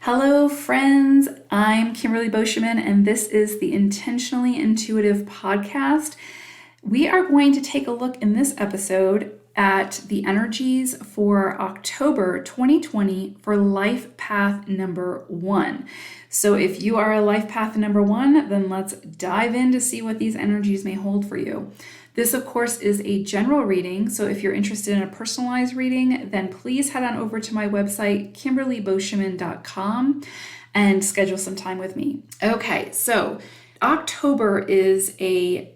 Hello, friends. I'm Kimberly Boscheman, and this is the Intentionally Intuitive podcast. We are going to take a look in this episode at the energies for October 2020 for life path number 1. So if you are a life path number 1, then let's dive in to see what these energies may hold for you. This, of course, is a general reading, so if you're interested in a personalized reading, then please head on over to my website, kimberlyboscheman.com, and schedule some time with me. Okay, so October is a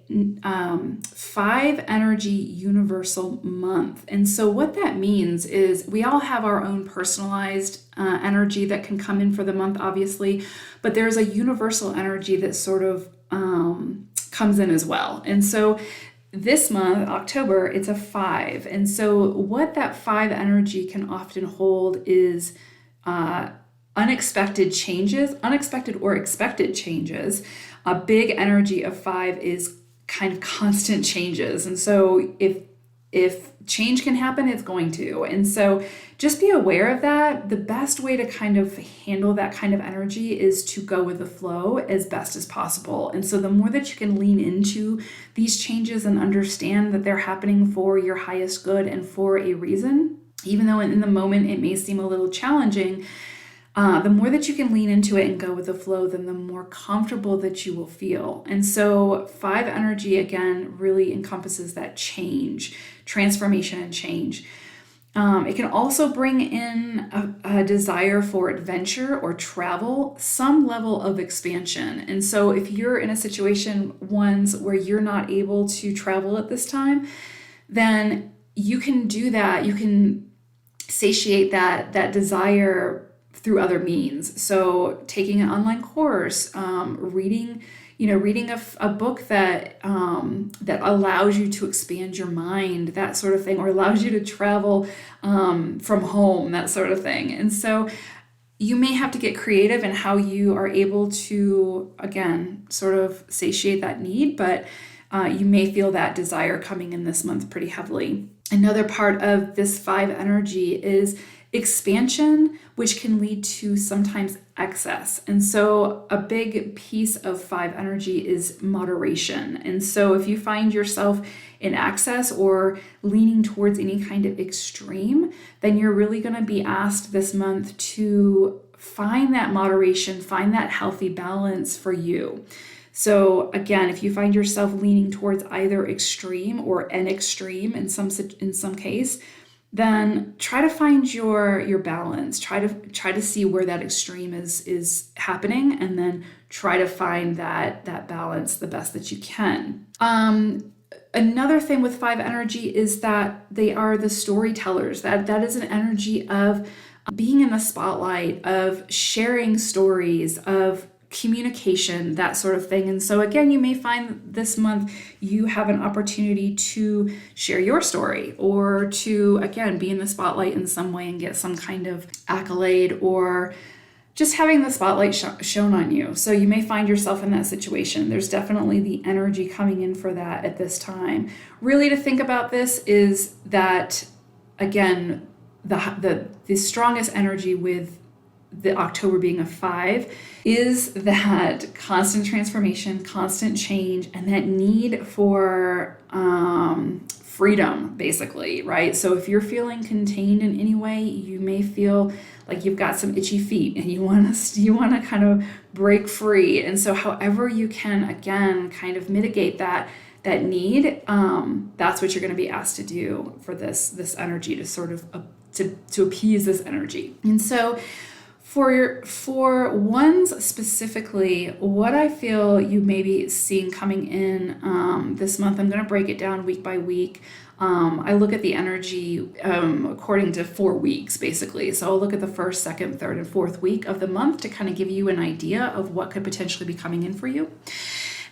5 energy universal month. And so what that means is we all have our own personalized energy that can come in for the month, obviously, but there's a universal energy that sort of comes in as well. And so this month, October, it's a 5. And so what that 5 energy can often hold is unexpected changes, unexpected or expected changes. A big energy of 5 is kind of constant changes. And so if change can happen, it's going to. And so just be aware of that. The best way to kind of handle that kind of energy is to go with the flow as best as possible. And so the more that you can lean into these changes and understand that they're happening for your highest good and for a reason, even though in the moment it may seem a little challenging, the more that you can lean into it and go with the flow, then the more comfortable that you will feel. And so 5 energy, again, really encompasses that change, transformation and change. It can also bring in a desire for adventure or travel, some level of expansion. And so if you're in a situation, ones where you're not able to travel at this time, then you can do that. You can satiate that desire through other means. So taking an online course, reading a book that allows you to expand your mind, that sort of thing, or allows you to travel from home, that sort of thing. And so you may have to get creative in how you are able to, again, sort of satiate that need, but you may feel that desire coming in this month pretty heavily. Another part of this 5 energy is expansion, which can lead to sometimes excess. And so a big piece of 5 energy is moderation. And so if you find yourself in excess or leaning towards any kind of extreme, then you're really going to be asked this month to find that moderation, find that healthy balance for you. So again, if you find yourself leaning towards either extreme or an extreme in some case, then try to find your balance. Try to see where that extreme is happening, and then try to find that balance the best that you can. Another thing with 5 energy is that they are the storytellers. That is an energy of being in the spotlight, of sharing stories, of communication, that sort of thing. And so again, you may find this month you have an opportunity to share your story, or to, again, be in the spotlight in some way and get some kind of accolade, or just having the spotlight shown on you. So you may find yourself in that situation. There's definitely the energy coming in for that at this time. Really, to think about this is that, again, the strongest energy with the October being a 5 is that constant transformation, constant change, and that need for freedom, basically, right? So if you're feeling contained in any way, you may feel like you've got some itchy feet and you want to kind of break free. And so however you can, again, kind of mitigate that need, that's what you're going to be asked to do for this energy, to sort of to appease this energy. And so for ones specifically, what I feel you may be seeing coming in this month, I'm going to break it down week by week. I look at the energy according to 4 weeks, basically. So I'll look at the 1st, 2nd, 3rd, and 4th week of the month to kind of give you an idea of what could potentially be coming in for you.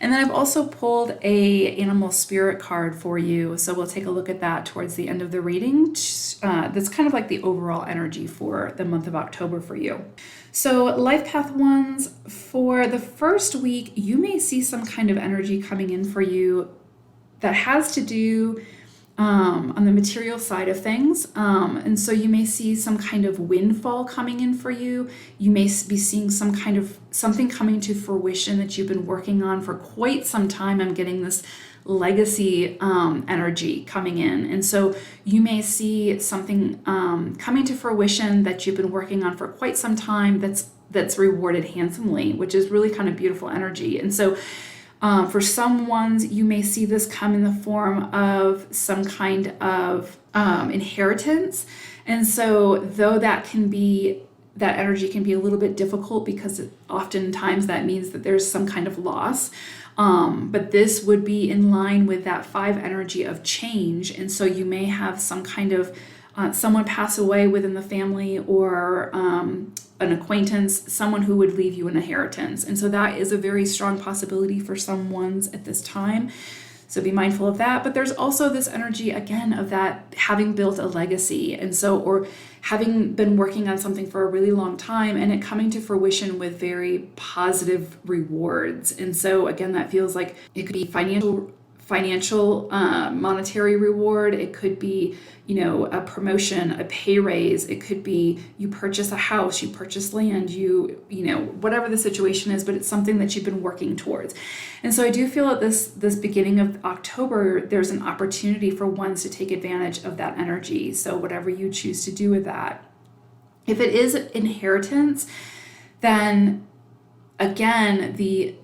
And then I've also pulled a animal spirit card for you. So we'll take a look at that towards the end of the reading. That's kind of like the overall energy for the month of October for you. So life path ones, for the first week, you may see some kind of energy coming in for you that has to do on the material side of things. And so you may see some kind of windfall coming in for you. You may be seeing some kind of something coming to fruition that you've been working on for quite some time. I'm getting this legacy energy coming in. And so you may see something coming to fruition that you've been working on for quite some time that's rewarded handsomely, which is really kind of beautiful energy. And so for some ones, you may see this come in the form of some kind of inheritance. And so though that energy can be a little bit difficult because oftentimes that means that there's some kind of loss. But this would be in line with that 5 energy of change. And so you may have some kind of someone pass away within the family, or an acquaintance, someone who would leave you an inheritance. And so that is a very strong possibility for some ones at this time. So be mindful of that. But there's also this energy, again, of that having built a legacy. And so, or having been working on something for a really long time and it coming to fruition with very positive rewards. And so again, that feels like it could be financial monetary reward. It could be, a promotion, a pay raise. It could be you purchase a house, you purchase land, whatever the situation is, but it's something that you've been working towards. And so I do feel at this beginning of October, there's an opportunity for ones to take advantage of that energy. So whatever you choose to do with that. If it is inheritance, then again, the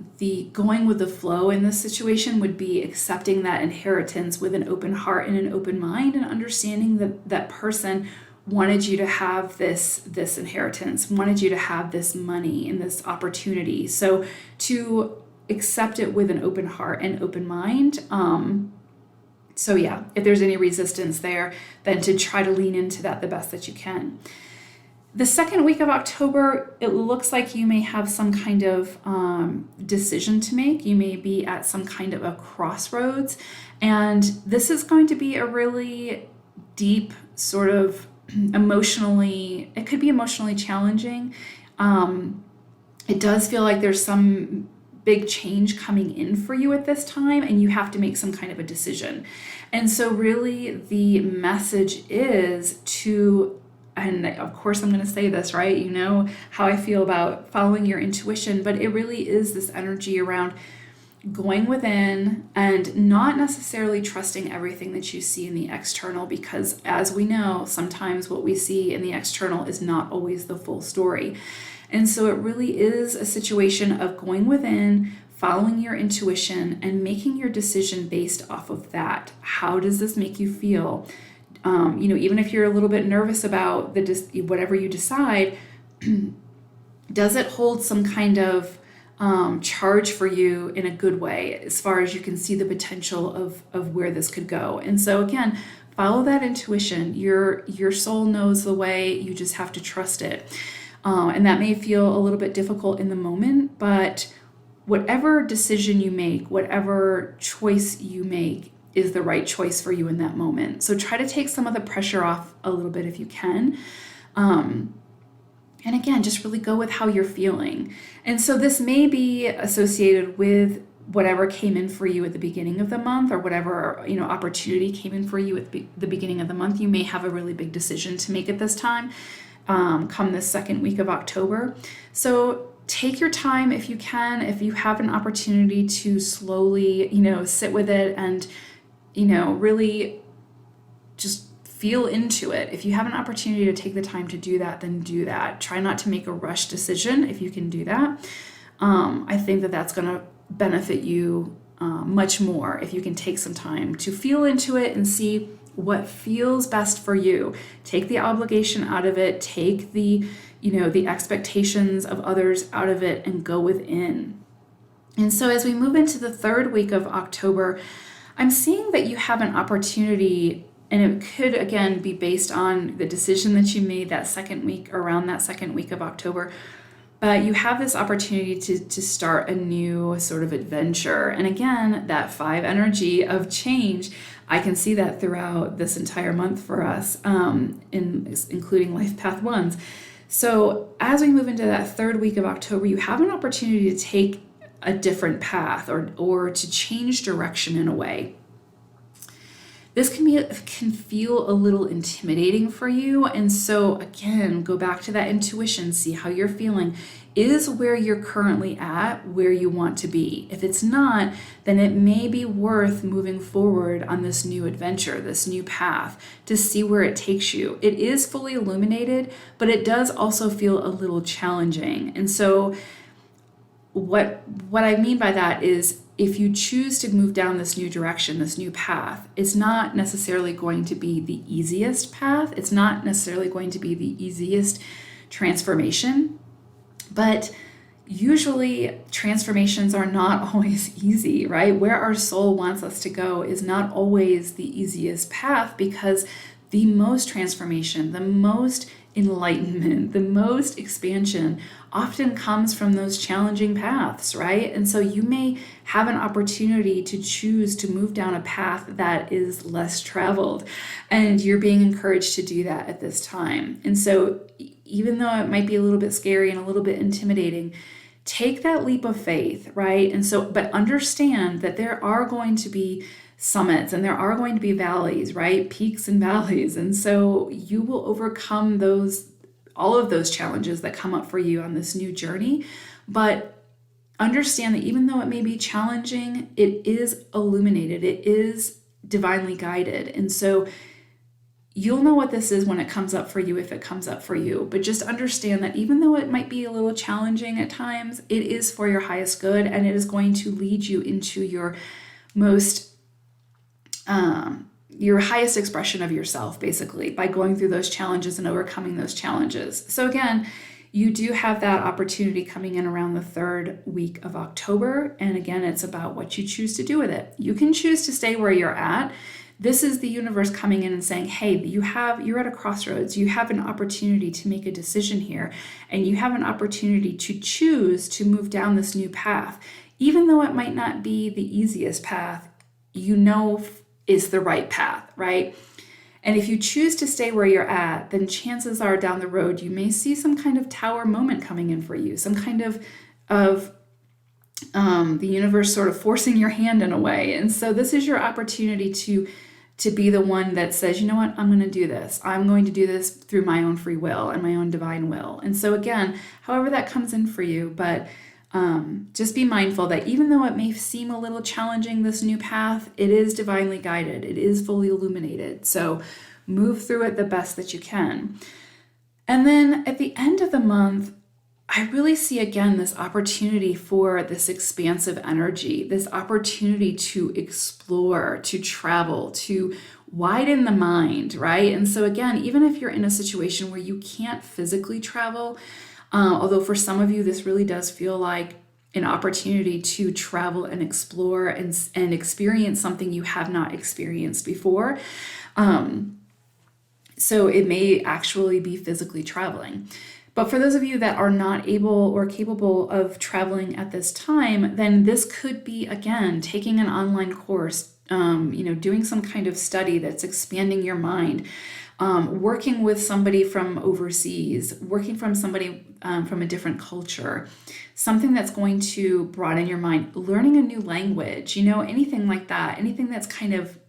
going with the flow in this situation would be accepting that inheritance with an open heart and an open mind, and understanding that that person wanted you to have this inheritance, wanted you to have this money and this opportunity. So to accept it with an open heart and open mind. So yeah, if there's any resistance there, then to try to lean into that the best that you can. The second week of October, it looks like you may have some kind of decision to make. You may be at some kind of a crossroads. And this is going to be a really deep sort of it could be emotionally challenging. It does feel like there's some big change coming in for you at this time, and you have to make some kind of a decision. And so really the message is to, and of course I'm going to say this, right? You know how I feel about following your intuition, but it really is this energy around going within and not necessarily trusting everything that you see in the external, because as we know, sometimes what we see in the external is not always the full story. And so it really is a situation of going within, following your intuition, and making your decision based off of that. How does this make you feel? Even if you're a little bit nervous about whatever you decide, does it hold some kind of charge for you in a good way, as far as you can see the potential of where this could go? And so again, follow that intuition. Your soul knows the way, you just have to trust it. And that may feel a little bit difficult in the moment, but whatever decision you make, whatever choice you make, is the right choice for you in that moment. So try to take some of the pressure off a little bit if you can. And again, just really go with how you're feeling. And so this may be associated with whatever came in for you at the beginning of the month, or whatever, opportunity came in for you at the beginning of the month. You may have a really big decision to make at this time, come this second week of October. So take your time if you can, if you have an opportunity to slowly, sit with it and, really just feel into it. If you have an opportunity to take the time to do that, then do that. Try not to make a rush decision if you can do that. I think that that's going to benefit you much more if you can take some time to feel into it and see what feels best for you. Take the obligation out of it. Take the expectations of others out of it, and go within. And so as we move into the third week of October, I'm seeing that you have an opportunity, and it could again be based on the decision that you made around that second week of October. But you have this opportunity to start a new sort of adventure. And again, that 5 energy of change, I can see that throughout this entire month for us, including Life Path 1s. So as we move into that third week of October, you have an opportunity to take a different path or to change direction in a way. this can feel a little intimidating for you. And so again, go back to that intuition, see how you're feeling. Is where you're currently at where you want to be? If it's not, then it may be worth moving forward on this new adventure, this new path, to see where it takes you. It is fully illuminated, but it does also feel a little challenging. And so what I mean by that is, if you choose to move down this new direction, this new path, it's not necessarily going to be the easiest path. It's not necessarily going to be the easiest transformation. But usually transformations are not always easy, right? Where our soul wants us to go is not always the easiest path, because the most transformation, the most enlightenment, the most expansion often comes from those challenging paths, right? And so you may have an opportunity to choose to move down a path that is less traveled, and you're being encouraged to do that at this time. And so even though it might be a little bit scary and a little bit intimidating, take that leap of faith, right? And so, but understand that there are going to be summits and there are going to be valleys, right? Peaks and valleys. And so you will overcome all of those challenges that come up for you on this new journey. But understand that even though it may be challenging, it is illuminated, it is divinely guided. And so you'll know what this is when it comes up for you, if it comes up for you. But just understand that even though it might be a little challenging at times, it is for your highest good, and it is going to lead you into your your highest expression of yourself, basically, by going through those challenges and overcoming those challenges. So again, you do have that opportunity coming in around the 3rd week of October. And again, it's about what you choose to do with it. You can choose to stay where you're at. This is the universe coming in and saying, hey, you're at a crossroads. You have an opportunity to make a decision here, and you have an opportunity to choose to move down this new path. Even though it might not be the easiest path, you know is the right path, right? And if you choose to stay where you're at, then chances are down the road, you may see some kind of tower moment coming in for you, some kind of the universe sort of forcing your hand in a way. And so this is your opportunity to be the one that says, you know what, I'm going to do this. I'm going to do this through my own free will and my own divine will. And so again, however that comes in for you, but just be mindful that even though it may seem a little challenging, this new path, it is divinely guided. It is fully illuminated. So move through it the best that you can. And then at the end of the month, I really see again this opportunity for this expansive energy, this opportunity to explore, to travel, to widen the mind, right? And so again, even if you're in a situation where you can't physically travel, although for some of you, this really does feel like an opportunity to travel and explore and experience something you have not experienced before. So it may actually be physically traveling. But for those of you that are not able or capable of traveling at this time, then this could be, again, taking an online course, doing some kind of study that's expanding your mind, working with somebody from overseas, working from somebody from a different culture, something that's going to broaden your mind, learning a new language, anything like that, anything that's kind of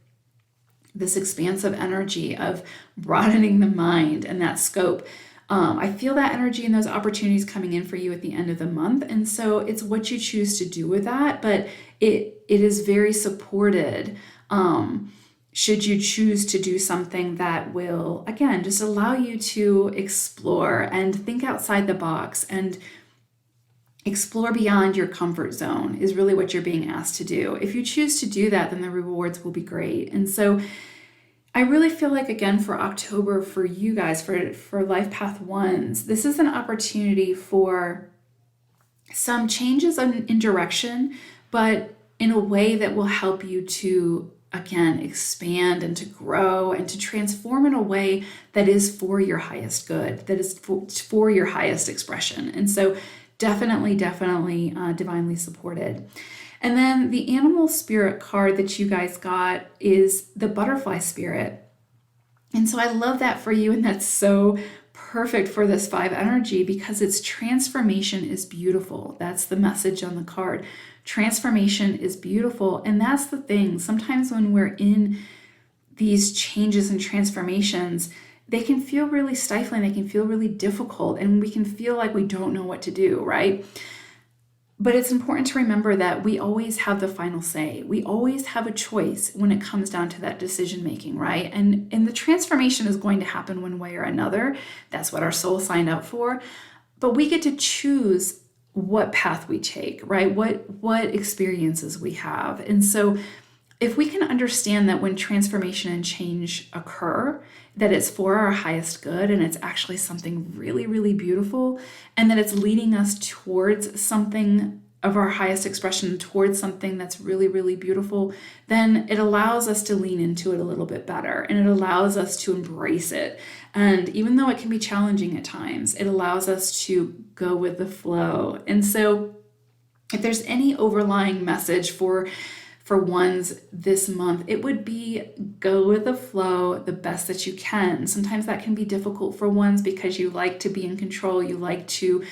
this expansive energy of broadening the mind and that scope. I feel that energy and those opportunities coming in for you at the end of the month. And so it's what you choose to do with that, but it is very supported. Should you choose to do something that will, again, just allow you to explore and think outside the box and explore beyond your comfort zone is really what you're being asked to do. If you choose to do that, then the rewards will be great. And so I really feel like, again, for October, for you guys, for Life Path Ones, this is an opportunity for some changes in direction, but in a way that will help you to, again, expand and to grow and to transform in a way that is for your highest good, that is for your highest expression. And so definitely divinely supported. And then the animal spirit card that you guys got is the butterfly spirit. And so I love that for you. And that's so perfect for this 5 energy because its transformation is beautiful. That's the message on the card. Transformation is beautiful. And that's the thing. Sometimes when we're in these changes and transformations, they can feel really stifling, they can feel really difficult, and we can feel like we don't know what to do, right? But it's important to remember that we always have the final say. We always have a choice when it comes down to that decision making, right? And the transformation is going to happen one way or another. That's what our soul signed up for. But we get to choose what path we take, right? What experiences we have. And so if we can understand that when transformation and change occur, that it's for our highest good and it's actually something really, really beautiful, and that it's leading us towards something of our highest expression, towards something that's really, really beautiful, then it allows us to lean into it a little bit better, and it allows us to embrace it. And even though it can be challenging at times, it allows us to go with the flow. And so if there's any overlying message for ones this month, it would be go with the flow the best that you can. Sometimes that can be difficult for ones because you like to be in control. You like to,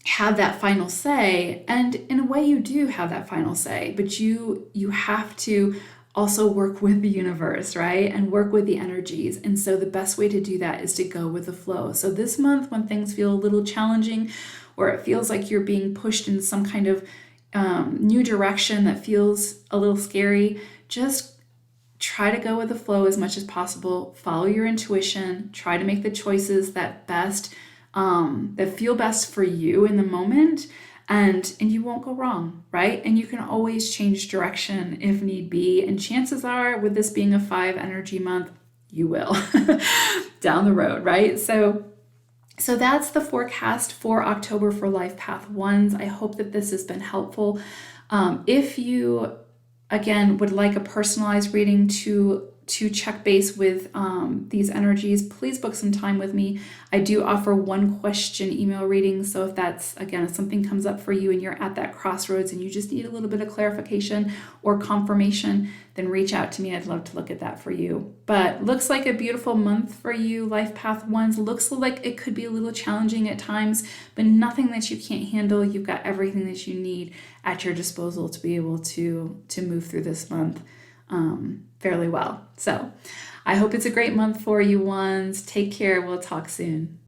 have that final say. And in a way you do have that final say, but you have to also work with the universe, right? And work with the energies. And so the best way to do that is to go with the flow. So this month, when things feel a little challenging, or it feels like you're being pushed in some kind of new direction that feels a little scary, just try to go with the flow as much as possible. Follow your intuition. Try to make the choices that feel best for you in the moment, and you won't go wrong, right? And you can always change direction if need be. And chances are, with this being a 5 energy month, you will down the road, right? So that's the forecast for October for Life Path Ones. I hope that this has been helpful. If you, again, would like a personalized reading to check base with these energies, please book some time with me. I do offer 1-question email readings. So if that's, again, if something comes up for you and you're at that crossroads and you just need a little bit of clarification or confirmation, then reach out to me. I'd love to look at that for you. But looks like a beautiful month for you, Life Path Ones. Looks like it could be a little challenging at times, but nothing that you can't handle. You've got everything that you need at your disposal to be able to move through this month fairly well. So I hope it's a great month for you, ones. Take care. We'll talk soon.